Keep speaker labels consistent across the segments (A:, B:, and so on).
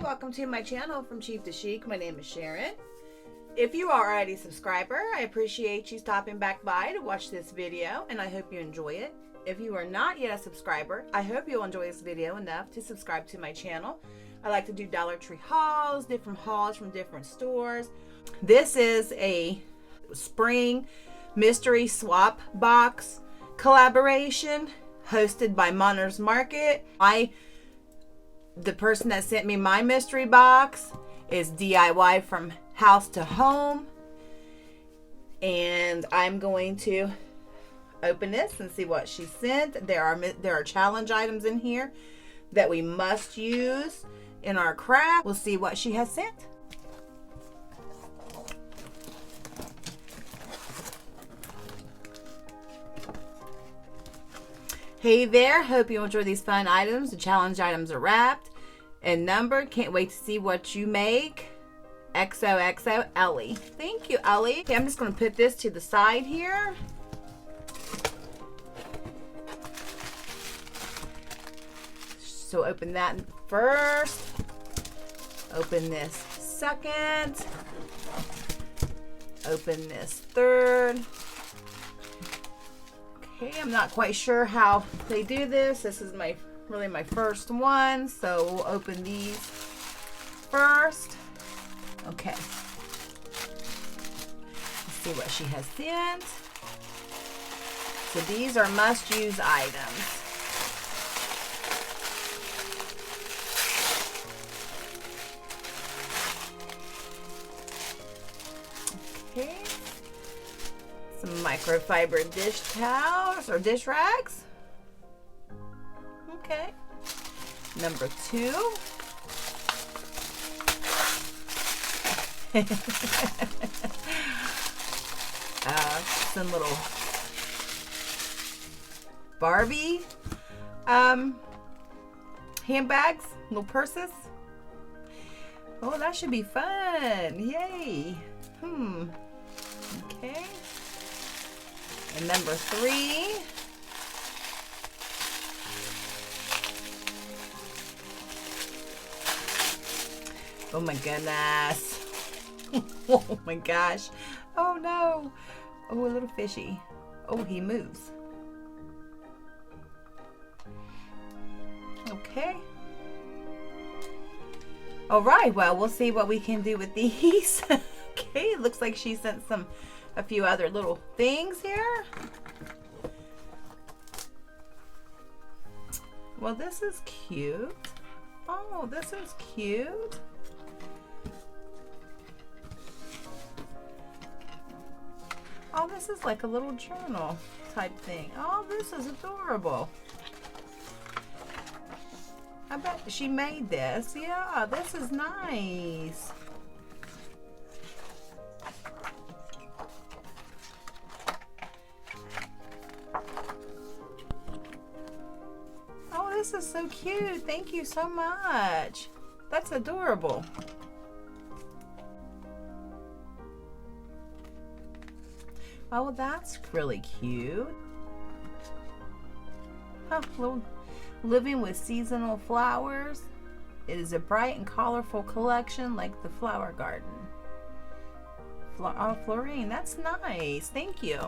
A: welcome to my channel From Chic to Chic. My name is Sharon. If you are already a subscriber, I appreciate you stopping back by to watch this video and I hope you enjoy it. If you are not yet a subscriber, I hope you'll enjoy this video enough to subscribe to my channel. I like to do Dollar Tree hauls, different hauls from different stores. This is a spring mystery swap box collaboration hosted by Monner's Market. The person that sent me my mystery box is DIY from house to home, and I'm going to open this and see what she sent. There are challenge items in here that we must use in our craft. We'll see what she has sent. Hey there, hope you enjoy these fun items. The challenge items are wrapped and numbered. Can't wait to see what you make. XOXO Ellie. Thank you, Ellie. Okay, I'm just going to put this to the side here. So open that first. Open this second. Open this third. Okay, I'm not quite sure how they do this. This is really my first one, so we'll open these first. Okay. Let's see what she has sent. So these are must-use items. Okay. Some microfiber dish towels or dish rags. Okay. Number 2. Some little Barbie handbags, little purses. Oh, that should be fun. Yay. Okay. And number 3. Oh my goodness. Oh my gosh. Oh no. Oh, a little fishy. Oh, he moves. Okay. All right. Well, we'll see what we can do with these. Okay. It looks like she sent a few other little things here. Well, this is cute. Oh, this is cute. Oh, this is like a little journal type thing. Oh, this is adorable. I bet she made this. Yeah, this is nice. Oh, this is so cute. Thank you so much. That's adorable. Oh, that's really cute. Oh, little living with seasonal flowers. It is a bright and colorful collection like the flower garden. Florine, that's nice. Thank you.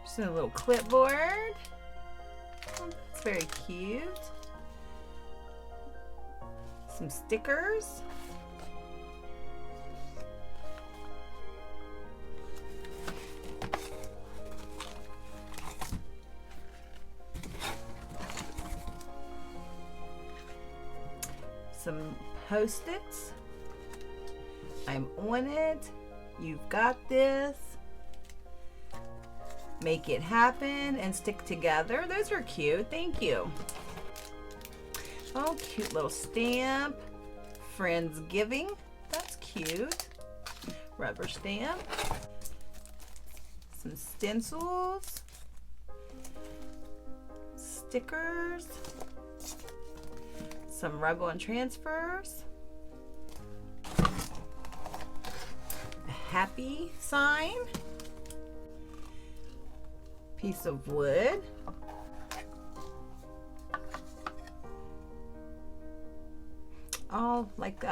A: Just a little clipboard. Oh, that's very cute. Some stickers. Some Post-its. I'm on it. You've got this. Make it happen and stick together. Those are cute. Thank you. Oh, cute little stamp. Friendsgiving. That's cute. Rubber stamp. Some stencils. Stickers. Some Rebel and transfers. A happy sign. Piece of wood. all like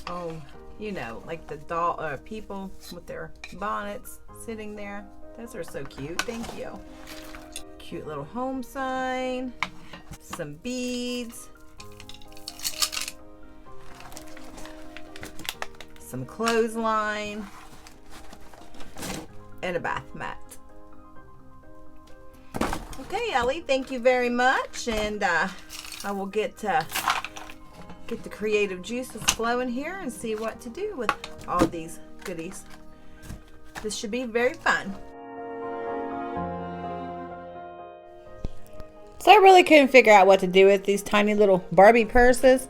A: oh, you know, like the doll people with their bonnets sitting there. Those are so cute. Thank you. Cute little home sign, some beads, some clothesline, and a bath mat. Okay, Ellie, thank you very much, and I will get the creative juices flowing here and see what to do with all these goodies. This should be very fun. So I really couldn't figure out what to do with these tiny little Barbie purses,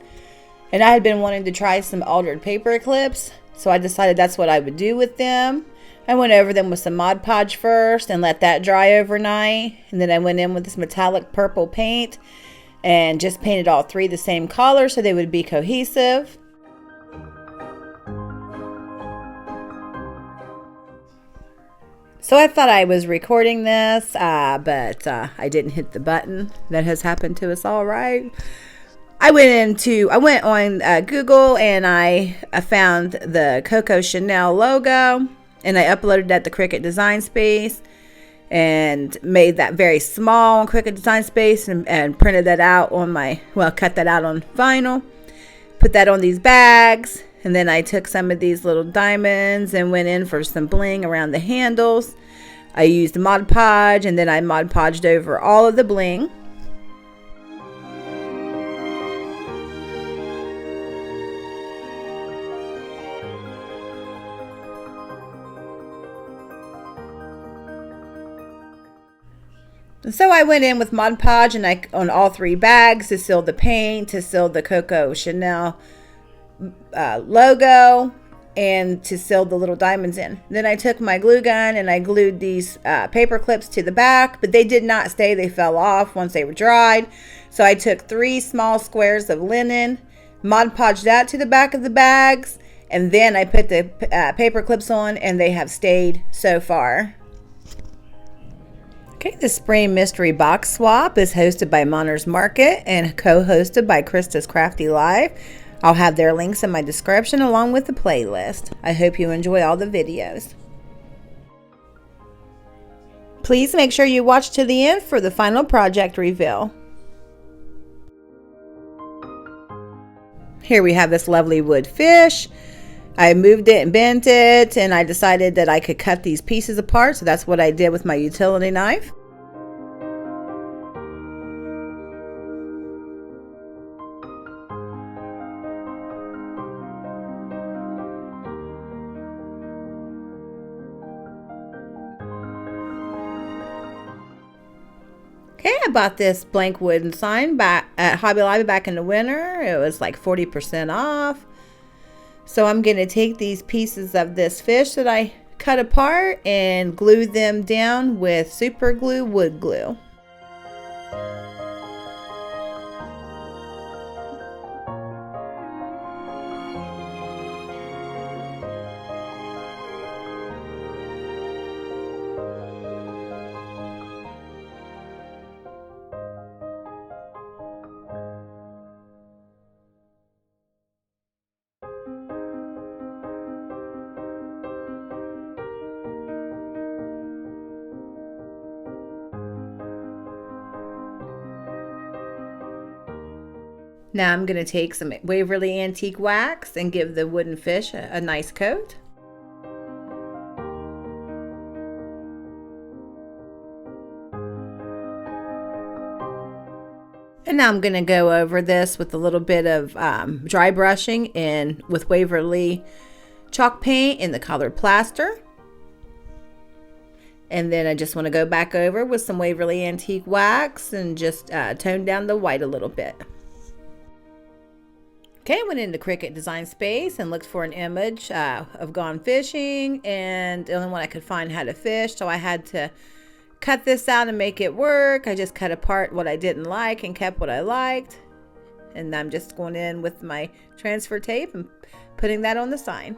A: and I had been wanting to try some altered paper clips, so I decided that's what I would do with them. I went over them with some Mod Podge first and let that dry overnight, and then I went in with this metallic purple paint and just painted all three the same color so they would be cohesive. So I thought I was recording this, but I didn't hit the button. That has happened to us all, right? I went on Google and I found the Coco Chanel logo, and I uploaded that to Cricut Design Space and made that very small on Cricut Design Space and printed that out on cut that out on vinyl, put that on these bags, and then I took some of these little diamonds and went in for some bling around the handles. I used Mod Podge, and then I Mod Podged over all of the bling. So I went in with Mod Podge and on all three bags to seal the paint, to seal the Coco Chanel logo, and to seal the little diamonds in. Then I took my glue gun and I glued these paper clips to the back, but they did not stay. They fell off once they were dried. So I took 3 small squares of linen, Mod Podged that to the back of the bags, and then I put the paper clips on, and they have stayed so far. Okay, the Spring Mystery Box Swap is hosted by Monner's Market and co-hosted by Krista's Crafty Live. I'll have their links in my description along with the playlist. I hope you enjoy all the videos. Please make sure you watch to the end for the final project reveal. Here we have this lovely wood fish. I moved it and bent it, and I decided that I could cut these pieces apart, so that's what I did with my utility knife. Okay, I bought this blank wooden sign back at Hobby Lobby back in the winter. It was like 40% off. So I'm going to take these pieces of this fish that I cut apart and glue them down with super glue wood glue. Now I'm going to take some Waverly Antique Wax and give the wooden fish a nice coat. And now I'm going to go over this with a little bit of dry brushing and with Waverly chalk paint in the colored plaster. And then I just want to go back over with some Waverly Antique Wax and just tone down the white a little bit. Okay, I went into Cricut Design Space and looked for an image of gone fishing, and the only one I could find had a fish, so I had to cut this out and make it work. I just cut apart what I didn't like and kept what I liked, and I'm just going in with my transfer tape and putting that on the sign.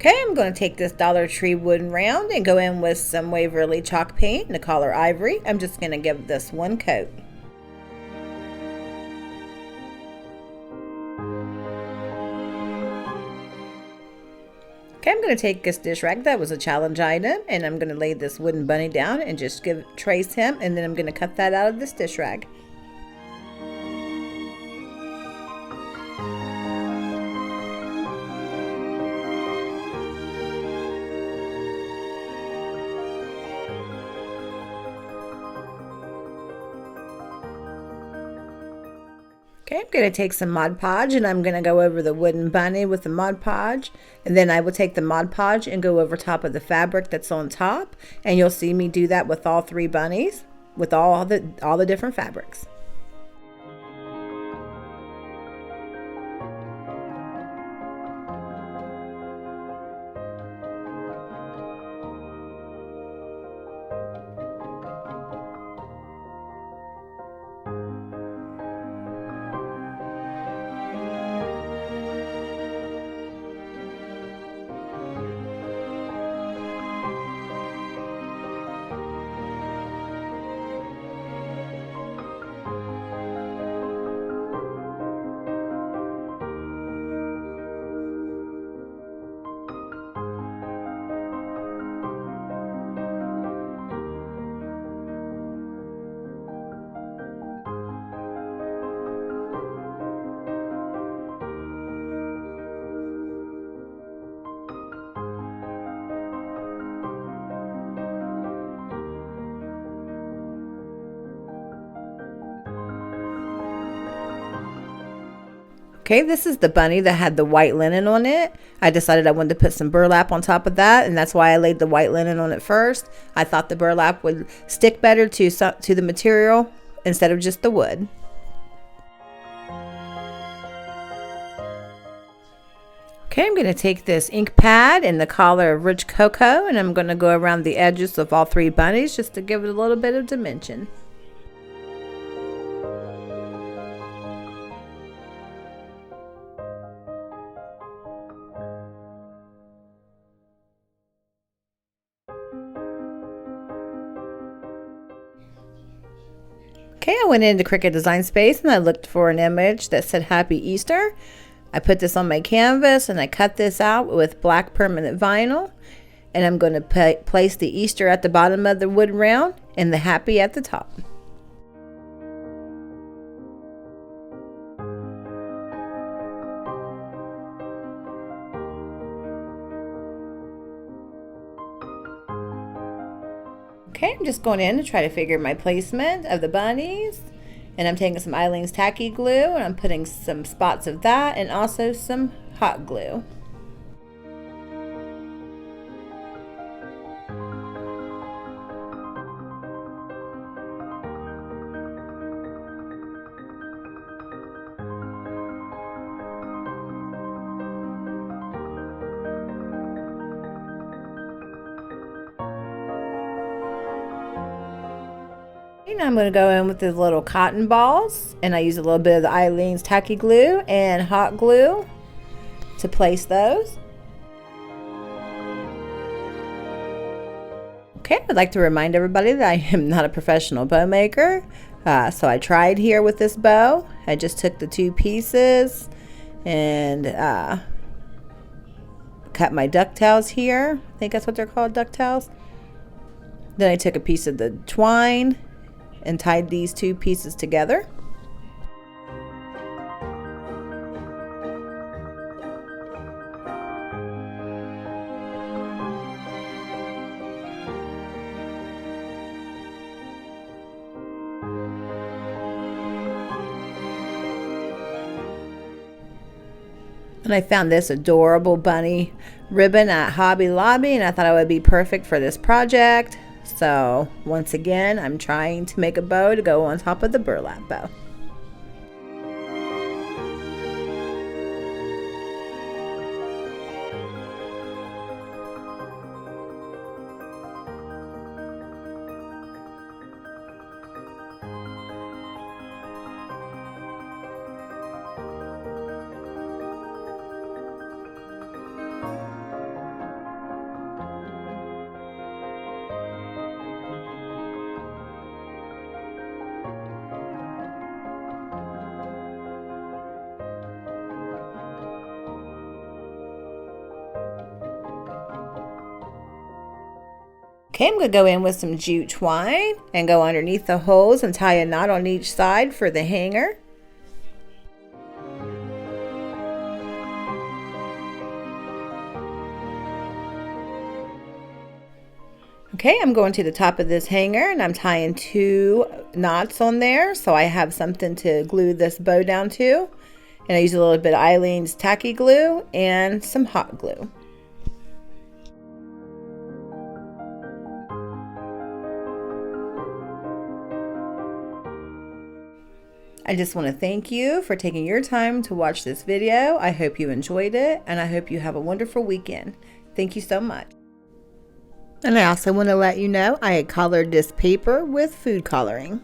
A: Okay, I'm going to take this Dollar Tree wooden round and go in with some Waverly chalk paint in the color Ivory. I'm just going to give this one coat. Okay, I'm going to take this dish rag that was a challenge item, and I'm going to lay this wooden bunny down and just trace him, and then I'm going to cut that out of this dish rag. Okay, I'm going to take some Mod Podge and I'm going to go over the wooden bunny with the Mod Podge, and then I will take the Mod Podge and go over top of the fabric that's on top, and you'll see me do that with all 3 bunnies with all the different fabrics. Okay, this is the bunny that had the white linen on it. I decided I wanted to put some burlap on top of that, and that's why I laid the white linen on it first. I thought the burlap would stick better to the material instead of just the wood. Okay, I'm going to take this ink pad in the color of Rich Cocoa, and I'm going to go around the edges of all 3 bunnies just to give it a little bit of dimension. Okay, I went into Cricut Design Space and I looked for an image that said Happy Easter. I put this on my canvas and I cut this out with black permanent vinyl. And I'm going to place the Easter at the bottom of the wood round and the Happy at the top. Okay, I'm just going in to try to figure my placement of the bunnies. And I'm taking some Eileen's tacky glue and I'm putting some spots of that and also some hot glue. Now I'm going to go in with the little cotton balls, and I use a little bit of the Eileen's tacky glue and hot glue to place those. Okay, I'd like to remind everybody that I am not a professional bow maker, so I tried here with this bow. I just took the 2 pieces and cut my ducktails here. I think that's what they're called, ducktails. Then I took a piece of the twine and tied these 2 pieces together. And I found this adorable bunny ribbon at Hobby Lobby, and I thought it would be perfect for this project. So once again, I'm trying to make a bow to go on top of the burlap bow. Okay, I'm going to go in with some jute twine and go underneath the holes and tie a knot on each side for the hanger. Okay, I'm going to the top of this hanger and I'm tying 2 knots on there so I have something to glue this bow down to. And I use a little bit of Eileen's tacky glue and some hot glue. I just want to thank you for taking your time to watch this video. I hope you enjoyed it and I hope you have a wonderful weekend. Thank you so much. And I also want to let you know I had colored this paper with food coloring.